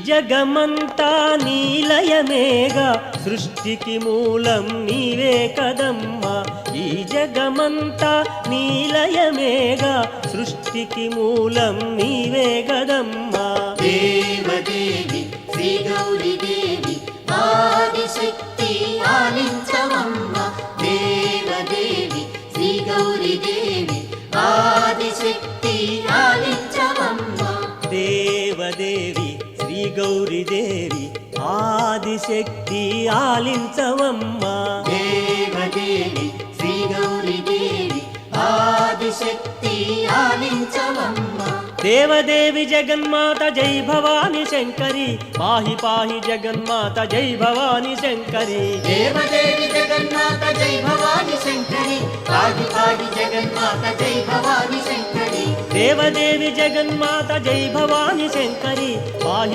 జగమంతా నీలయమేగా సృష్టికి మూలం నీవే కదమ్మా ఈ జగమంతా నీలయమేగా సృష్టికి మూలం నీవే కదమ్మా దేవదేవి శ్రీ గౌరీ దేవి ఆదిశక్తి ఆలించవమ్మ దేవదేవి శ్రీ గౌరీ దేవి ఆదిశక్తి ఆలించవమ్మ దేవదేవి శ్రీ గౌరీ దేవి ఆదిశక్తి ఆలించవమ్మా దేవదేవి శ్రీ గౌరీ దేవి ఆదిశక్తి ఆలించవమ్మ దేవదేవి జగన్మాత జై భవాని శంకరి పాహి పాహి జగన్మాత జై భవాని శంకరి దేవదేవి జగన్మాత జై భవాని శంకరి పాహి పాహి జగన్మాత జై భవాని శంకరి దేవదేవి జగన్మాత జై భవాని శంకరి పాహి